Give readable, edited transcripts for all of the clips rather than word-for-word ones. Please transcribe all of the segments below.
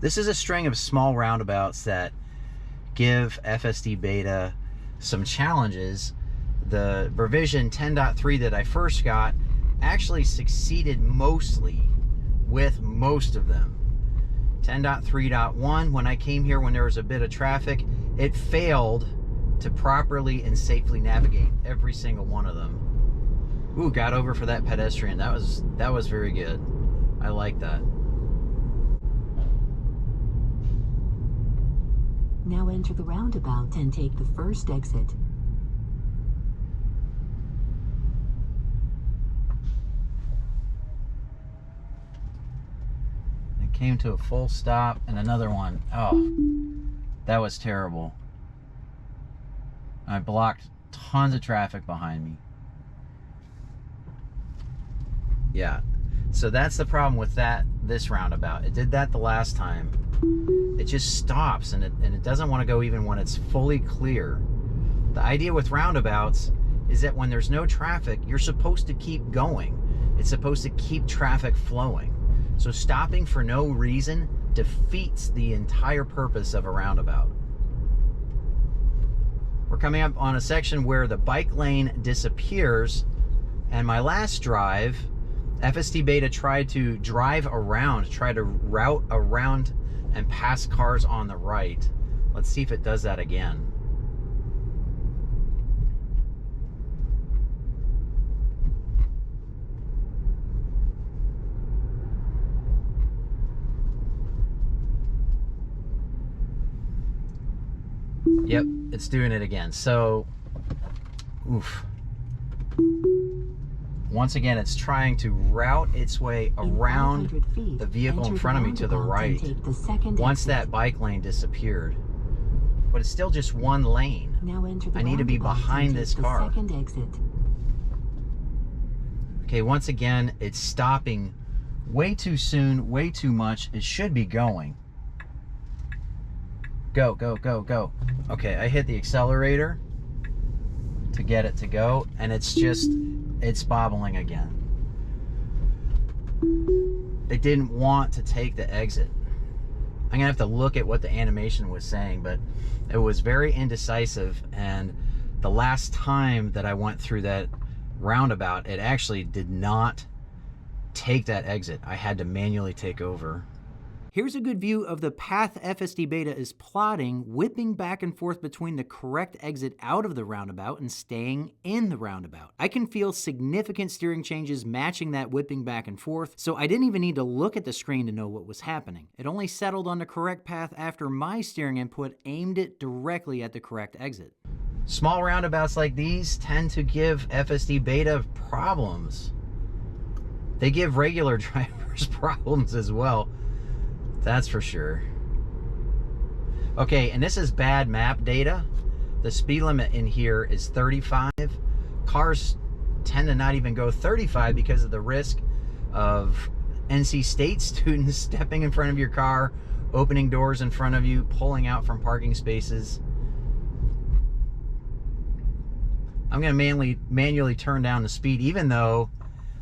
This is a string of small roundabouts that give FSD Beta some challenges. The revision 10.3 that I first got actually succeeded mostly with most of them. 10.3.1, when I came here when there was a bit of traffic, it failed to properly and safely navigate every single one of them. Ooh, got over for that pedestrian. That was very good. I like that. Now enter the roundabout and take the first exit. It came to a full stop and another one. Oh, that was terrible. I blocked tons of traffic behind me. Yeah, so that's the problem with this roundabout. It did that the last time. It just stops and it doesn't want to go even when it's fully clear. The idea with roundabouts is that when there's no traffic, you're supposed to keep going. It's supposed to keep traffic flowing. So stopping for no reason defeats the entire purpose of a roundabout. We're coming up on a section where the bike lane disappears, and my last drive, FSD Beta tried to drive around, try to route around and pass cars on the right. Let's see if it does that again. Yep, it's doing it again. So, oof. Once again, it's trying to route its way around the vehicle in front of me to the right once that bike lane disappeared. But it's still just one lane. I need to be behind this car. Okay, once again, it's stopping way too soon, way too much. It should be going. Go, go, go, go. Okay, I hit the accelerator to get it to go, and it's bobbling again. It didn't want to take the exit. I'm gonna have to look at what the animation was saying, but it was very indecisive, and the last time that I went through that roundabout, it actually did not take that exit. I had to manually take over. Here's a good view of the path FSD Beta is plotting, whipping back and forth between the correct exit out of the roundabout and staying in the roundabout. I can feel significant steering changes matching that whipping back and forth, so I didn't even need to look at the screen to know what was happening. It only settled on the correct path after my steering input aimed it directly at the correct exit. Small roundabouts like these tend to give FSD Beta problems. They give regular drivers problems as well. That's for sure. Okay, and this is bad map data. The speed limit in here is 35. Cars tend to not even go 35 because of the risk of NC State students stepping in front of your car, opening doors in front of you, pulling out from parking spaces. I'm going to manually turn down the speed, even though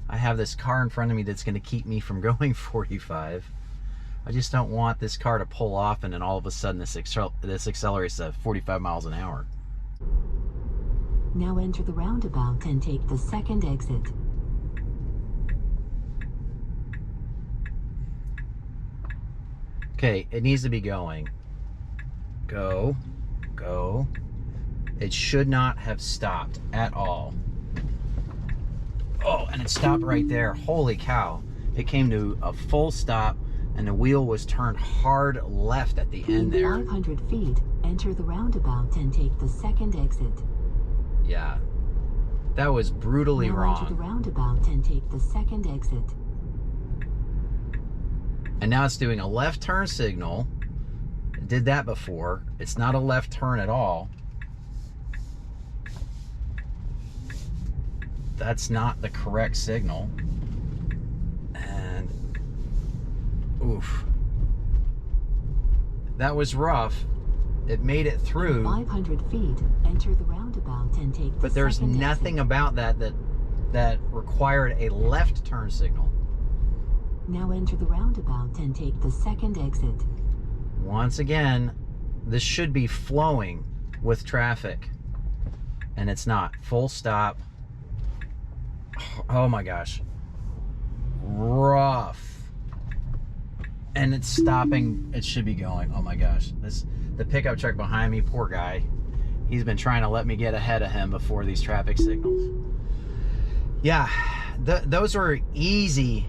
I have this car in front of me that's going to keep me from going 45. I just don't want this car to pull off and then all of a sudden this accelerates to 45 miles an hour. Now enter the roundabout and take the second exit. Okay, it needs to be going. Go, go. It should not have stopped at all. Oh, and it stopped right there. Holy cow. It came to a full stop, and the wheel was turned hard left at the end there. 500 feet, enter the roundabout and take the second exit. Yeah, that was brutally wrong. Enter the roundabout and take the second exit. And now it's doing a left turn signal. It did that before. It's not a left turn at all. That's not the correct signal. And oof. That was rough. It made it through. 500 feet, enter the roundabout and take the But there's nothing about that required a left turn signal. Now enter the roundabout and take the second exit. once again, this should be flowing with traffic, and it's not. Full stop. Oh my gosh. Rough. And it's stopping. It should be going. Oh my gosh. The pickup truck behind me, poor guy. He's been trying to let me get ahead of him before these traffic signals. Yeah, those were easy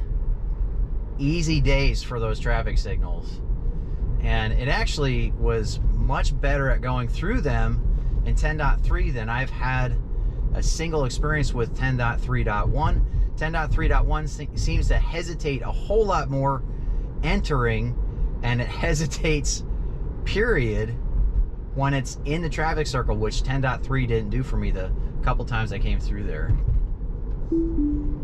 days for those traffic signals. And it actually was much better at going through them in 10.3 than I've had a single experience with 10.3.1. 10.3.1 seems to hesitate a whole lot more entering, and it hesitates, period, when it's in the traffic circle, which 10.3 didn't do for me the couple times I came through there.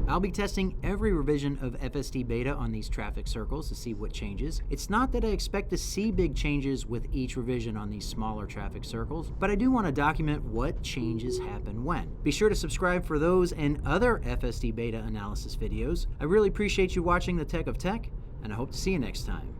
I'll be testing every revision of FSD Beta on these traffic circles to see what changes. It's not that I expect to see big changes with each revision on these smaller traffic circles, but I do want to document what changes happen when. Be sure to subscribe for those and other FSD Beta analysis videos. I really appreciate you watching The Tech of Tech, and I hope to see you next time.